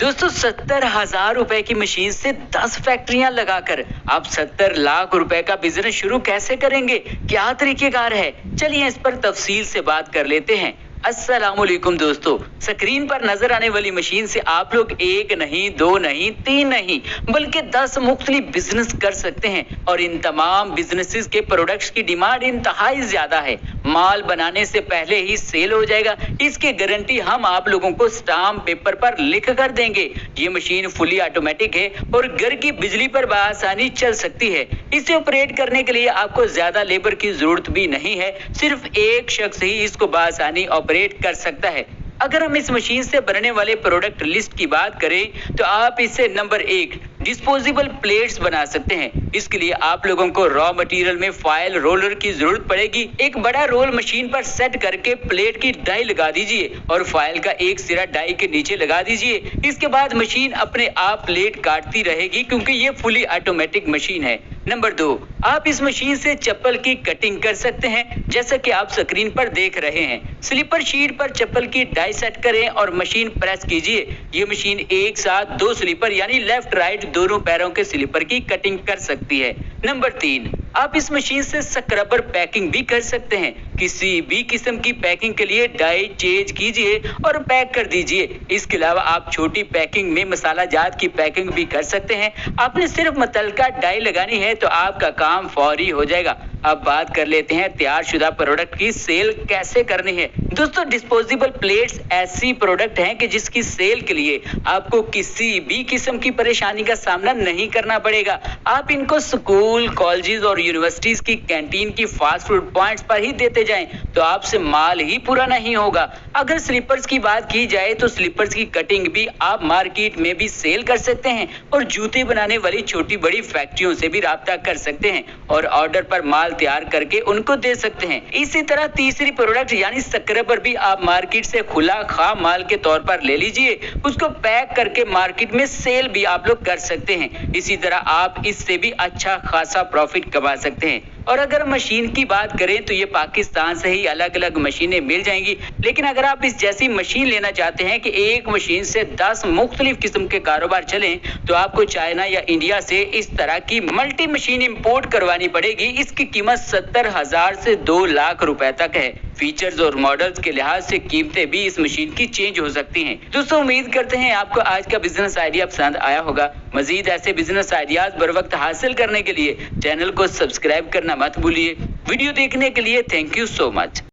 दोस्तों 70,000 रुपए की मशीन से 10 फैक्ट्रियां लगाकर आप 70 लाख रुपए का बिजनेस शुरू कैसे करेंगे? क्या तरीकेकार है? चलिए इस पर तफसील से बात कर लेते हैं। अस्सलामुअलैकुम दोस्तों, स्क्रीन पर नजर आने वाली मशीन से आप लोग एक नहीं, दो नहीं, तीन नहीं बल्कि 10 मुख्तलिफ बिजनेस कर सकते हैं और इन तमाम बिजनेसेस के प्रोडक्ट्स की डिमांड इंतहाई ज्यादा है। माल बनाने से पहले ही सेल हो जाएगा, इसकी गारंटी हम आप लोगों को स्टाम्प पेपर पर लिख कर देंगे। ये मशीन फुली ऑटोमेटिक है और घर की बिजली पर बआसानी चल सकती है। इसे ऑपरेट करने के लिए आपको ज्यादा लेबर की जरूरत भी नहीं है, सिर्फ एक शख्स ही इसको बआसानी ऑपरेट कर सकता है। अगर हम इस मशीन से बनने वाले प्रोडक्ट लिस्ट की बात करें तो आप इससे नंबर 1 डिस्पोजेबल प्लेट्स बना सकते हैं। इसके लिए आप लोगों को रॉ मटेरियल में फाइल रोलर की जरूरत पड़ेगी। एक बड़ा रोल मशीन पर सेट करके प्लेट की डाई लगा दीजिए और फाइल का एक सिरा डाई के नीचे लगा दीजिए। इसके बाद मशीन अपने आप प्लेट काटती रहेगी क्योंकि ये फुली ऑटोमेटिक मशीन है। नंबर 2, आप इस मशीन से चप्पल की कटिंग कर सकते हैं, जैसा कि आप स्क्रीन पर देख रहे हैं। स्लीपर शीट पर चप्पल की डाई सेट करें और मशीन प्रेस कीजिए। ये मशीन एक साथ 2 स्लीपर यानी लेफ्ट राइट दोनों पैरों के स्लीपर की कटिंग कर सकती है। नंबर 3, आप इस मशीन से स्क्रबर पैकिंग भी कर सकते हैं। किसी भी किस्म की पैकिंग के लिए डाई चेंज कीजिए और पैक कर दीजिए। इसके अलावा आप छोटी पैकिंग में मसाला जात की पैकिंग भी कर सकते हैं। आपने सिर्फ मुतल्लिका डाई लगानी है तो आपका काम फौरी हो जाएगा। अब बात कर लेते हैं तैयार शुदा प्रोडक्ट की सेल कैसे करनी है। दोस्तों डिस्पोजेबल प्लेट्स ऐसी प्रोडक्ट हैं कि जिसकी सेल के लिए आपको किसी भी किस्म की परेशानी का सामना नहीं करना पड़ेगा। आप इनको स्कूल, कॉलेजेस और यूनिवर्सिटीज की कैंटीन की फास्ट फूड पॉइंट्स पर ही देते जाएं तो आपसे माल ही पूरा नहीं होगा। अगर स्लीपर्स की बात की जाए तो स्लीपर्स की कटिंग भी आप मार्केट में भी सेल कर सकते हैं और जूते बनाने वाली छोटी बड़ी फैक्ट्रियों से भी राब्ता कर सकते हैं और ऑर्डर पर माल तैयार करके उनको दे सकते हैं। इसी तरह तीसरी प्रोडक्ट यानी स्क्रबर भी आप मार्केट से खुला खाम माल के तौर पर ले लीजिए, उसको पैक करके मार्केट में सेल भी आप लोग कर सकते हैं। इसी तरह आप इससे भी अच्छा खासा प्रॉफिट कमा सकते हैं। और अगर मशीन की बात करें तो ये पाकिस्तान से ही अलग अलग मशीनें मिल जाएंगी, लेकिन अगर आप इस जैसी मशीन लेना चाहते हैं कि एक मशीन से 10 मुख्तलिफ किस्म के कारोबार चलें तो आपको चाइना या इंडिया से इस तरह की मल्टी मशीन इंपोर्ट करवानी पड़ेगी। इसकी कीमत 70,000 से 2 लाख रुपए तक है। फीचर्स और मॉडल्स के लिहाज से कीमतें भी इस मशीन की चेंज हो सकती हैं। दोस्तों उम्मीद करते हैं आपको आज का बिजनेस आइडिया पसंद आया होगा। मजीद ऐसे बिजनेस आइडियाज बर वक्त हासिल करने के लिए चैनल को सब्सक्राइब करना मत भूलिए। वीडियो देखने के लिए थैंक यू सो मच।